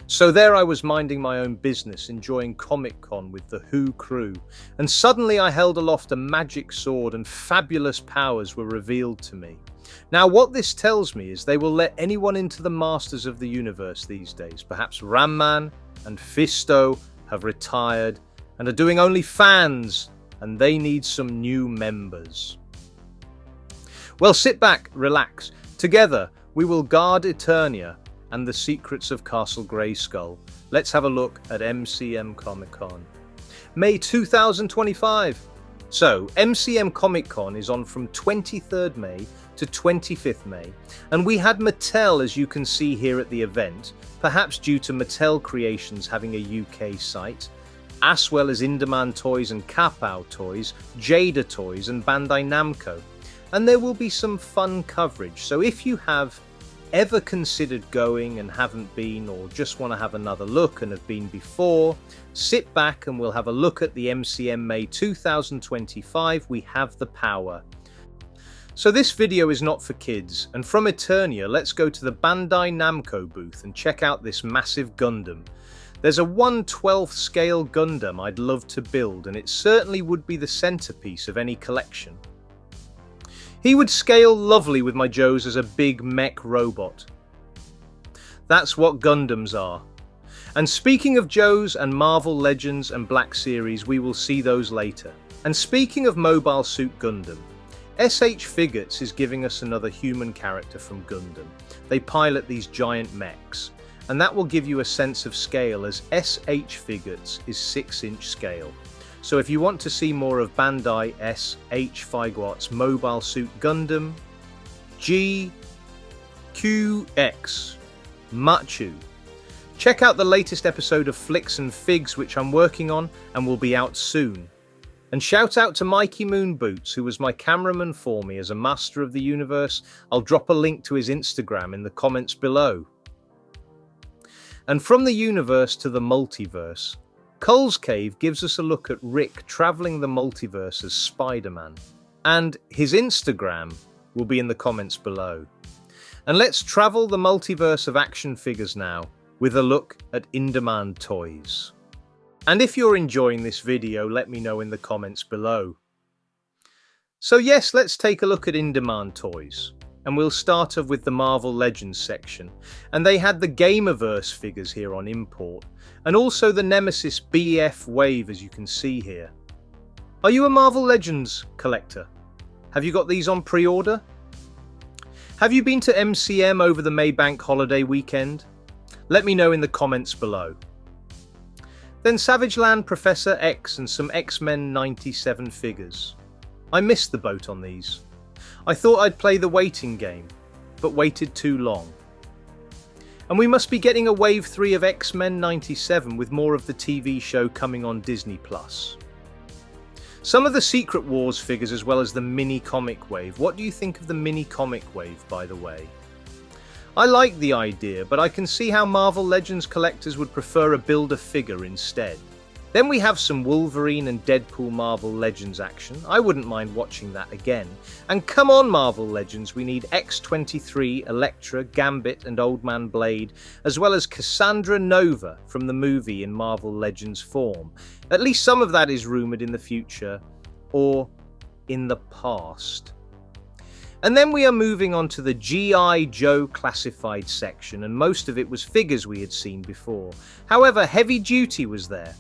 So there I was minding my own business, enjoying Comic Con with the Who crew, and suddenly I held aloft a magic sword and fabulous powers were revealed to me. Now what this tells me is they will let anyone into the Masters of the Universe these days. Perhaps Ram-Man and Fisto have retired and are doing only fans, and they need some new members. Well, sit back, relax. Together we will guard Eternia and the secrets of Castle Grayskull. Let's have a look at MCM Comic Con May 2025. So, MCM Comic Con is on from 23rd May to 25th May, and we had Mattel, as you can see here at the event, perhaps due to Mattel Creations having a UK site, as well as Indaman Toys and Kapow Toys, Jada Toys and Bandai Namco. And there will be some fun coverage, so if you have ever considered going and haven't been, or just want to have another look and have been before, sit back and we'll have a look at the MCM May 2025. We have the power. So this video is not for kids, and from Eternia, let's go to the Bandai Namco booth and check out this massive Gundam. There's a 1/12 scale Gundam I'd love to build, and it certainly would be the centerpiece of any collection. He would scale lovely with my Joes as a big mech robot. That's what Gundams are. And speaking of Joes and Marvel Legends and Black Series, we will see those later. And speaking of Mobile Suit Gundam, SH Figures is giving us another human character from Gundam. They pilot these giant mechs, and that will give you a sense of scale, as SH Figures is 6-inch scale. So if you want to see more of Bandai SH Figuarts Mobile Suit Gundam, GQX Machu, check out the latest episode of Flicks and Figs, which I'm working on and will be out soon. And shout out to Mikey Moonboots, who was my cameraman for me as a Master of the Universe. I'll drop a link to his Instagram in the comments below. And from the universe to the multiverse, Cull's Cave gives us a look at Rick traveling the multiverse as Spider-Man, and his Instagram will be in the comments below. And let's travel the multiverse of action figures now with a look at Indaman Toys. And if you're enjoying this video, let me know in the comments below. So yes, let's take a look at Indaman Toys. And we'll start off with the Marvel Legends section. And they had the Gamerverse figures here on import, and also the Nemesis BF Wave, as you can see here. Are you a Marvel Legends collector? Have you got these on pre-order? Have you been to MCM over the May Bank holiday weekend? Let me know in the comments below. Then Savage Land Professor X and some X-Men 97 figures. I missed the boat on these. I thought I'd play the waiting game, but waited too long. And we must be getting a Wave 3 of X-Men 97 with more of the TV show coming on Disney+. Some of the Secret Wars figures, as well as the mini comic wave. What do you think of the mini comic wave, by the way? I like the idea, but I can see how Marvel Legends collectors would prefer a Build-A-Figure instead. Then we have some Wolverine and Deadpool Marvel Legends action. I wouldn't mind watching that again. And come on, Marvel Legends, we need X-23, Elektra, Gambit and Old Man Blade, as well as Cassandra Nova from the movie in Marvel Legends form. At least some of that is rumoured in the future, or in the past. And then we are moving on to the G.I. Joe classified section, and most of it was figures we had seen before. However, Heavy Duty was there.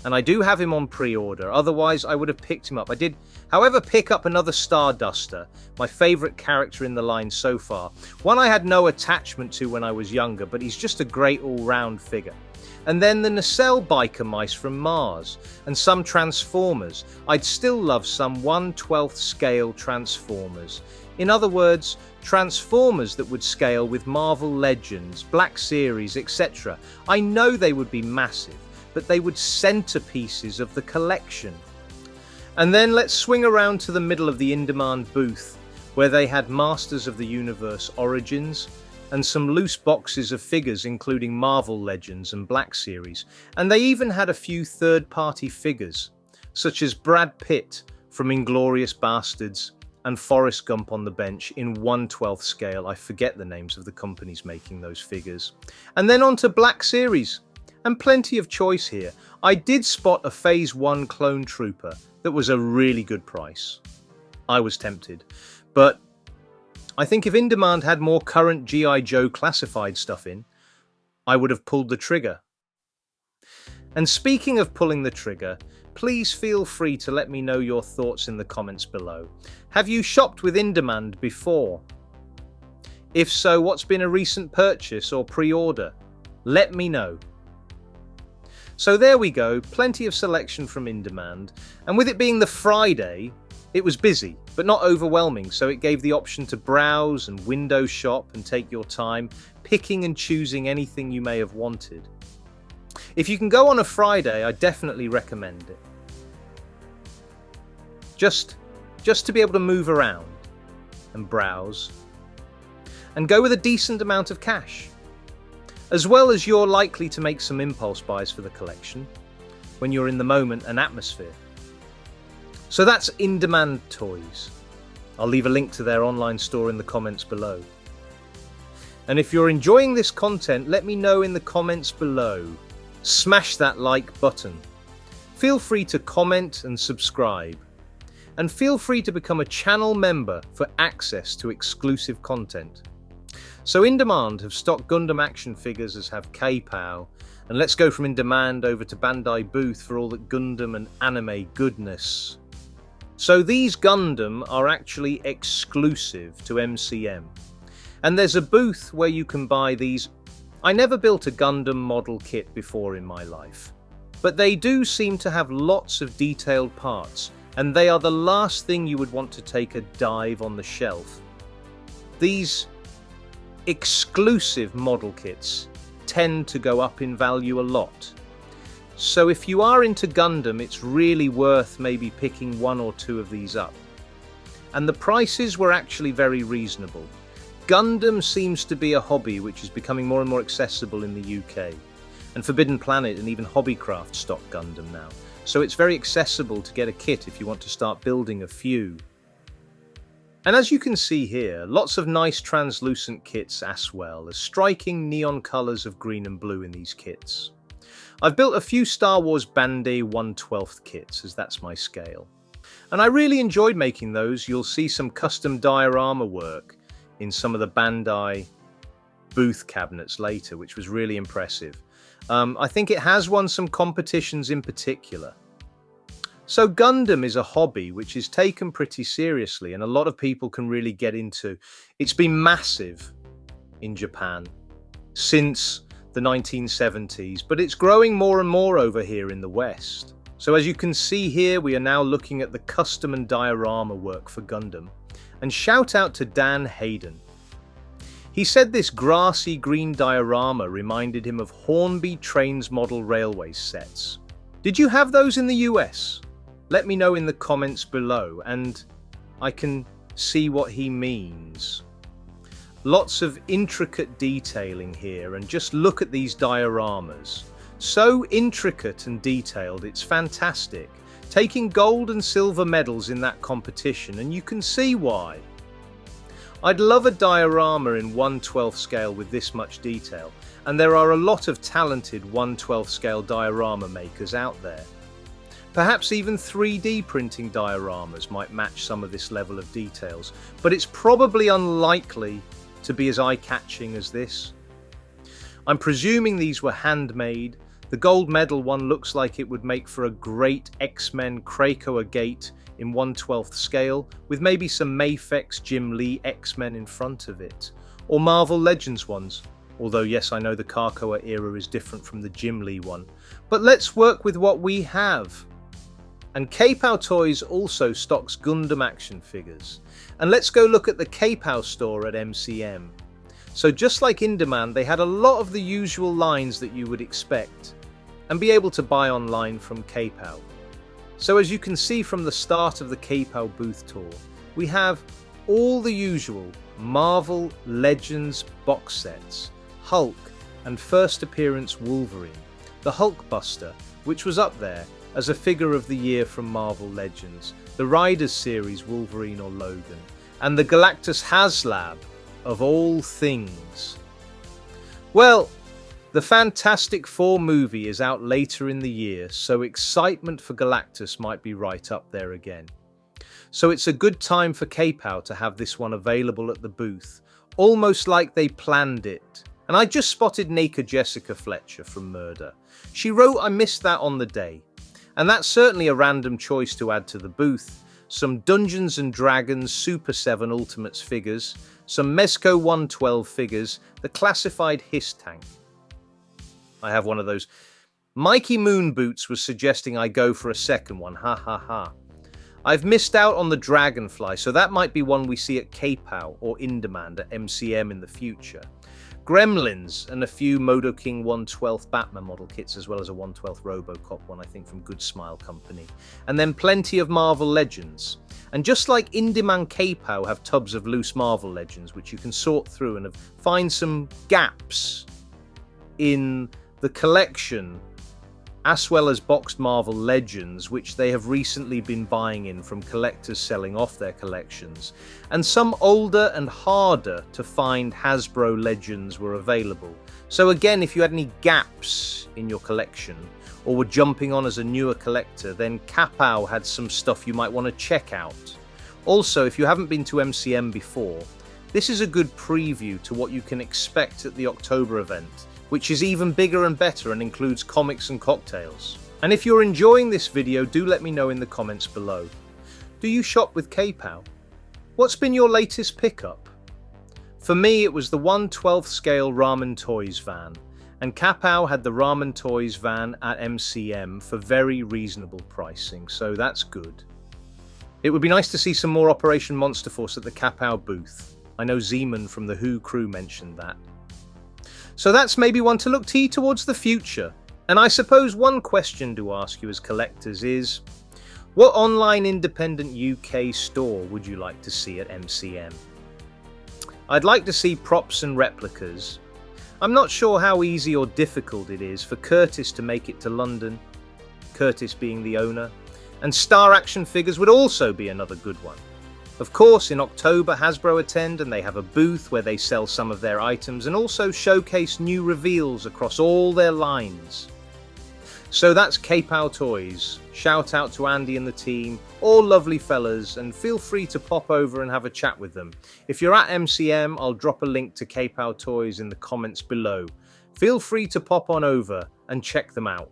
And I do have him on pre-order, otherwise I would have picked him up. I did, however, pick up another Starduster, my favourite character in the line so far. One I had no attachment to when I was younger, but he's just a great all-round figure. And then the Nacelle Biker Mice from Mars, and some Transformers. I'd still love some 1/12 scale Transformers. In other words, Transformers that would scale with Marvel Legends, Black Series, etc. I know they would be massive, but they would centerpieces of the collection. And then let's swing around to the middle of the Indaman booth, where they had Masters of the Universe Origins, and some loose boxes of figures including Marvel Legends and Black Series. And they even had a few third-party figures, such as Brad Pitt from Inglourious Basterds, and Forrest Gump on the bench in 1/12 scale. I forget the names of the companies making those figures. And then on to Black Series, and plenty of choice here. I did spot a Phase 1 clone trooper that was a really good price. I was tempted, but I think if In Demand had more current G.I. Joe classified stuff in, I would have pulled the trigger. And speaking of pulling the trigger, please feel free to let me know your thoughts in the comments below. Have you shopped with In Demand before? If so, what's been a recent purchase or pre-order? Let me know. So there we go, plenty of selection from In Demand, and with it being the Friday, it was busy, but not overwhelming, so it gave the option to browse and window shop and take your time, picking and choosing anything you may have wanted. If you can go on a Friday, I definitely recommend it. Just to be able to move around and browse, and go with a decent amount of cash. As well as you're likely to make some impulse buys for the collection when you're in the moment and atmosphere. So that's In Demand Toys. I'll leave a link to their online store in the comments below. And if you're enjoying this content, let me know in the comments below. Smash that like button. Feel free to comment and subscribe. And feel free to become a channel member for access to exclusive content. So In Demand have stocked Gundam action figures, as have K-Pow, and let's go from In Demand over to Bandai Booth for all that Gundam and anime goodness. So these Gundam are actually exclusive to MCM, and there's a booth where you can buy these. I never built a Gundam model kit before in my life, but they do seem to have lots of detailed parts, and they are the last thing you would want to take a dive on the shelf. These exclusive model kits tend to go up in value a lot. So if you are into Gundam, it's really worth maybe picking one or two of these up. And the prices were actually very reasonable. Gundam seems to be a hobby which is becoming more and more accessible in the UK. And Forbidden Planet and even Hobbycraft stock Gundam now. So it's very accessible to get a kit if you want to start building a few. And as you can see here, lots of nice translucent kits as well as striking neon colours of green and blue in these kits. I've built a few Star Wars Bandai 1/12 kits, as that's my scale. And I really enjoyed making those. You'll see some custom diorama work in some of the Bandai booth cabinets later, which was really impressive. I think it has won some competitions in particular. So Gundam is a hobby which is taken pretty seriously, and a lot of people can really get into. It's been massive in Japan since the 1970s, but it's growing more and more over here in the West. So as you can see here, we are now looking at the custom and diorama work for Gundam. And shout out to Dan Hayden. He said this grassy green diorama reminded him of Hornby Trains model railway sets. Did you have those in the US? Let me know in the comments below, and I can see what he means. Lots of intricate detailing here, and just look at these dioramas. So intricate and detailed, it's fantastic. Taking gold and silver medals in that competition, and you can see why. I'd love a diorama in 1/12 scale with this much detail, and there are a lot of talented 1/12 scale diorama makers out there. Perhaps even 3D printing dioramas might match some of this level of details, but it's probably unlikely to be as eye-catching as this. I'm presuming these were handmade. The gold medal one looks like it would make for a great X-Men Krakoa gate in 1/12 scale, with maybe some Mafex Jim Lee X-Men in front of it, or Marvel Legends ones. Although yes, I know the Krakoa era is different from the Jim Lee one, but let's work with what we have. And K-Pow Toys also stocks Gundam action figures. And let's go look at the K-Pow store at MCM. So just like In Demand, they had a lot of the usual lines that you would expect and be able to buy online from K-Pow. So as you can see from the start of the K-Pow booth tour, we have all the usual Marvel Legends box sets, Hulk and first appearance Wolverine, the Hulkbuster, which was up there, as a figure of the year from Marvel Legends, the Riders series Wolverine or Logan, and the Galactus HasLab of all things. Well, the Fantastic Four movie is out later in the year, so excitement for Galactus might be right up there again. So it's a good time for KPOW to have this one available at the booth, almost like they planned it. And I just spotted Naked Jessica Fletcher from Murder. She wrote I missed that on the day. And that's certainly a random choice to add to the booth. Some Dungeons & Dragons Super 7 Ultimates figures, some Mezco 112 figures, the classified Hiss tank. I have one of those. Mikey Moonboots was suggesting I go for a second one, ha ha ha. I've missed out on the Dragonfly, so that might be one we see at KPOW or in demand at MCM in the future. Gremlins and a few Modo King 112th Batman model kits, as well as a 112th Robocop one, I think, from Good Smile Company. And then plenty of Marvel Legends. And just like in-demand KPOW have tubs of loose Marvel Legends, which you can sort through and find some gaps in the collection, as well as boxed Marvel Legends, which they have recently been buying in from collectors selling off their collections. And some older and harder to find Hasbro Legends were available. So again, if you had any gaps in your collection, or were jumping on as a newer collector, then KPOW had some stuff you might want to check out. Also, if you haven't been to MCM before, this is a good preview to what you can expect at the October event, which is even bigger and better and includes comics and cocktails. And if you're enjoying this video, do let me know in the comments below. Do you shop with KPOW? What's been your latest pickup? For me, it was the 1/12th scale Ramen Toys van, and KPOW had the Ramen Toys van at MCM for very reasonable pricing, so that's good. It would be nice to see some more Operation Monster Force at the KPOW booth. I know Zeman from the Who crew mentioned that. So that's maybe one to look towards the future. And I suppose one question to ask you as collectors is, what online independent UK store would you like to see at MCM? I'd like to see props and replicas. I'm not sure how easy or difficult it is for Curtis to make it to London, Curtis being the owner, and Star Action figures would also be another good one. Of course, in October, Hasbro attend and they have a booth where they sell some of their items and also showcase new reveals across all their lines. So that's KPOW Toys. Shout out to Andy and the team, all lovely fellas, and feel free to pop over and have a chat with them. If you're at MCM, I'll drop a link to KPOW Toys in the comments below. Feel free to pop on over and check them out.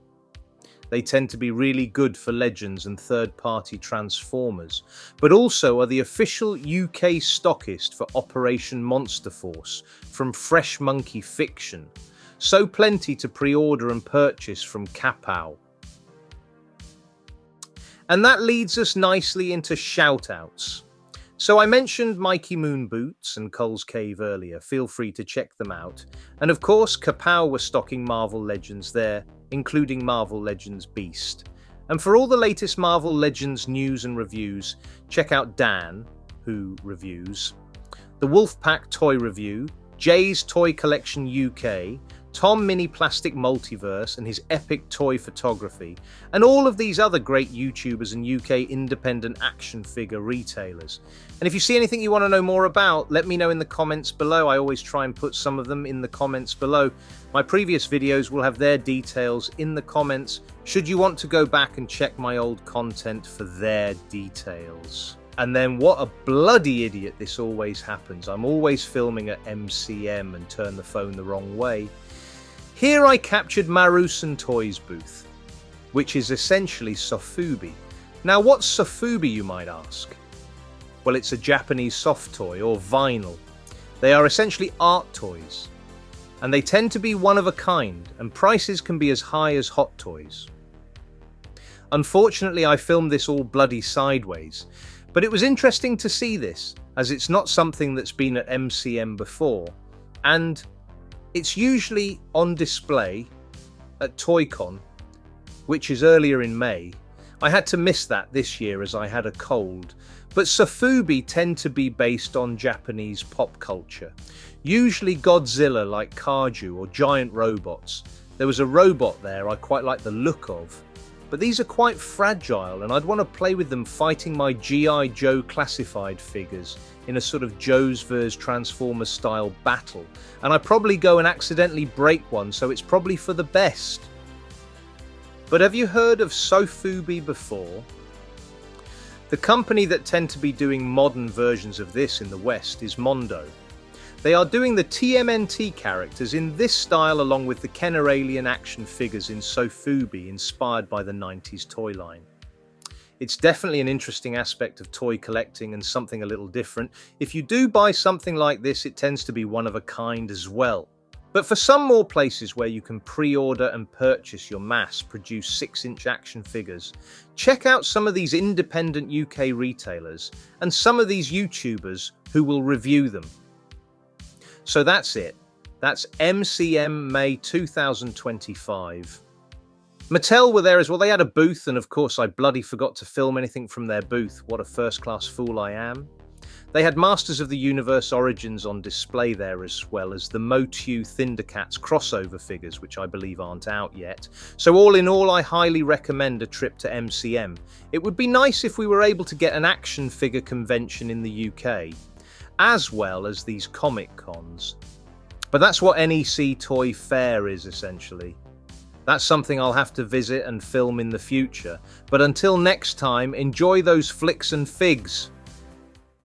They tend to be really good for Legends and third-party Transformers, but also are the official UK stockist for Operation Monster Force from Fresh Monkey Fiction. So plenty to pre-order and purchase from KPOW. And that leads us nicely into shout-outs. So I mentioned Mikey Moonboots and Cole's Cave earlier, feel free to check them out. And of course, KPOW were stocking Marvel Legends there, including Marvel Legends Beast. And for all the latest Marvel Legends news and reviews, check out Dan, who reviews, the Wolfpack Toy Review, Jay's Toy Collection UK, Tom Mini Plastic Multiverse and his epic toy photography, and all of these other great YouTubers and UK independent action figure retailers. And if you see anything you want to know more about, let me know in the comments below. I always try and put some of them in the comments below. My previous videos will have their details in the comments, should you want to go back and check my old content for their details. And then what a bloody idiot this always happens. I'm always filming at MCM and turn the phone the wrong way. Here I captured Marusan Toys booth, which is essentially sofubi. Now what's sofubi, you might ask? Well, it's a Japanese soft toy or vinyl. They are essentially art toys, and they tend to be one of a kind, and prices can be as high as Hot Toys. Unfortunately, I filmed this all bloody sideways, but it was interesting to see this, as it's not something that's been at MCM before, and it's usually on display at ToyCon, which is earlier in May. I had to miss that this year as I had a cold, but sofubi tend to be based on Japanese pop culture, usually Godzilla like kaiju or giant robots. There was a robot there I quite like the look of, but these are quite fragile and I'd want to play with them fighting my G.I. Joe classified figures in a sort of Joe's vs. Transformers style battle, and I probably go and accidentally break one, so it's probably for the best. But have you heard of Sofubi before? The company that tend to be doing modern versions of this in the West is Mondo. They are doing the TMNT characters in this style along with the Kenner Alien action figures in Sofubi, inspired by the 90s toy line. It's definitely an interesting aspect of toy collecting and something a little different. If you do buy something like this, it tends to be one of a kind as well. But for some more places where you can pre-order and purchase your mass-produced 6-inch action figures, check out some of these independent UK retailers and some of these YouTubers who will review them. So that's it. That's MCM May 2025. Mattel were there as well. They had a booth, and of course I bloody forgot to film anything from their booth. What a first-class fool I am. They had Masters of the Universe Origins on display there, as well as the Motu Thundercats crossover figures, which I believe aren't out yet. So all in all, I highly recommend a trip to MCM. It would be nice if we were able to get an action figure convention in the UK, as well as these comic cons. But that's what NEC Toy Fair is, essentially. That's something I'll have to visit and film in the future. But until next time, enjoy those flicks and figs.